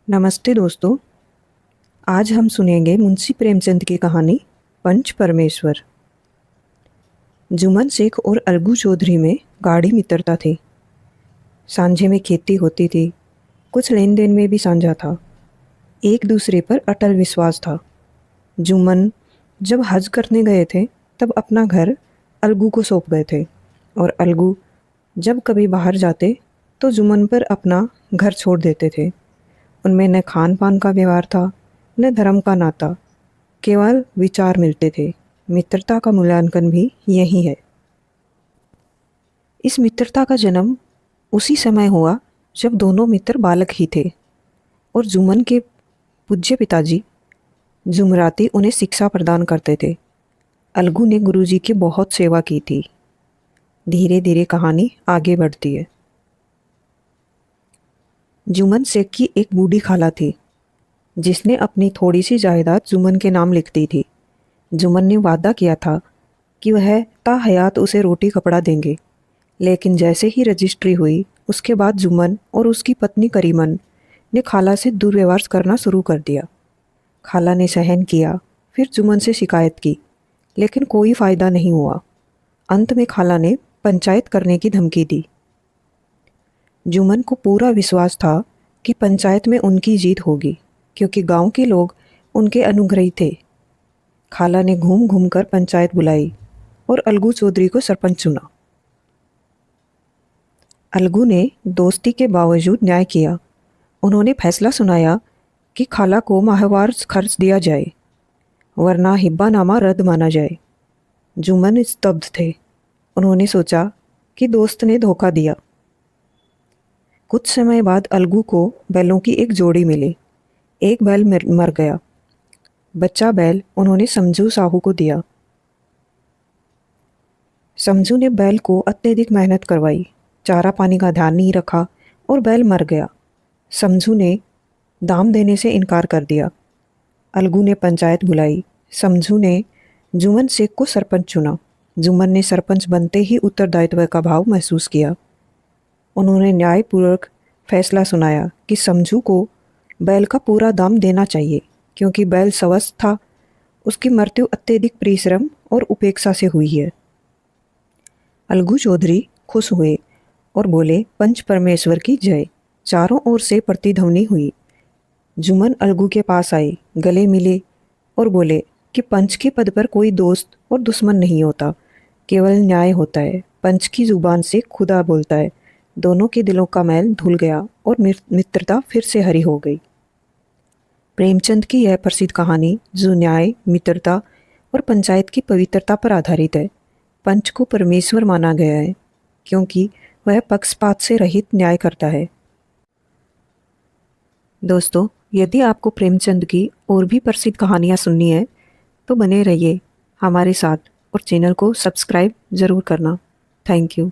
नमस्ते दोस्तों। आज हम सुनेंगे मुंशी प्रेमचंद की कहानी पंच परमेश्वर। जुम्मन शेख और अलगू चौधरी में गाढ़ी मित्रता थी। सांझे में खेती होती थी, कुछ लेन देन में भी साझा था। एक दूसरे पर अटल विश्वास था। जुम्मन जब हज करने गए थे तब अपना घर अलगू को सौंप गए थे, और अलगू जब कभी बाहर जाते तो जुम्मन पर अपना घर छोड़ देते थे। उनमें न खान पान का व्यवहार था, न धर्म का नाता, केवल विचार मिलते थे। मित्रता का मूल्यांकन भी यही है। इस मित्रता का जन्म उसी समय हुआ जब दोनों मित्र बालक ही थे, और जुम्मन के पूज्य पिताजी जुमराती उन्हें शिक्षा प्रदान करते थे। अलगू ने गुरुजी की बहुत सेवा की थी। धीरे धीरे कहानी आगे बढ़ती है। जुम्मन शेख की एक बूढ़ी खाला थी, जिसने अपनी थोड़ी सी जायदाद जुम्मन के नाम लिख दी थी। जुम्मन ने वादा किया था कि वह ताहयात उसे रोटी कपड़ा देंगे, लेकिन जैसे ही रजिस्ट्री हुई उसके बाद जुम्मन और उसकी पत्नी करीमन ने खाला से दुर्व्यवहार करना शुरू कर दिया। खाला ने सहन किया, फिर जुम्मन से शिकायत की, लेकिन कोई फ़ायदा नहीं हुआ। अंत में खाला ने पंचायत करने की धमकी दी। जुम्मन को पूरा विश्वास था कि पंचायत में उनकी जीत होगी, क्योंकि गांव के लोग उनके अनुग्रही थे। खाला ने घूम घूम कर पंचायत बुलाई और अलगू चौधरी को सरपंच चुना। अलगू ने दोस्ती के बावजूद न्याय किया। उन्होंने फैसला सुनाया कि खाला को माहवार खर्च दिया जाए, वरना हिब्बानामा रद्द माना जाए। जुम्मन स्तब्ध थे। उन्होंने सोचा कि दोस्त ने धोखा दिया। कुछ समय बाद अलगू को बैलों की एक जोड़ी मिली। एक बैल मर गया। बच्चा बैल उन्होंने समझू साहू को दिया। समझू ने बैल को अत्यधिक मेहनत करवाई, चारा पानी का ध्यान नहीं रखा और बैल मर गया। समझू ने दाम देने से इनकार कर दिया। अलगू ने पंचायत बुलाई। समझू ने जुम्मन शेख को सरपंच चुना। जुम्मन ने सरपंच बनते ही उत्तरदायित्व का भाव महसूस किया। उन्होंने न्यायपूर्वक फैसला सुनाया कि समझू को बैल का पूरा दाम देना चाहिए, क्योंकि बैल स्वस्थ था। उसकी मृत्यु अत्यधिक परिश्रम और उपेक्षा से हुई है। अलगू चौधरी खुश हुए और बोले, पंच परमेश्वर की जय। चारों ओर से प्रतिध्वनि हुई। जुम्मन अलगू के पास आए, गले मिले और बोले कि पंच के पद पर कोई दोस्त और दुश्मन नहीं होता, केवल न्याय होता है। पंच की जुबान से खुदा बोलता है। दोनों के दिलों का मैल धुल गया और मित्रता फिर से हरी हो गई। प्रेमचंद की यह प्रसिद्ध कहानी, जो न्याय, मित्रता और पंचायत की पवित्रता पर आधारित है, पंच को परमेश्वर माना गया है, क्योंकि वह पक्षपात से रहित न्याय करता है। दोस्तों, यदि आपको प्रेमचंद की और भी प्रसिद्ध कहानियाँ सुननी है तो बने रहिए हमारे साथ और चैनल को सब्सक्राइब ज़रूर करना। Thank you.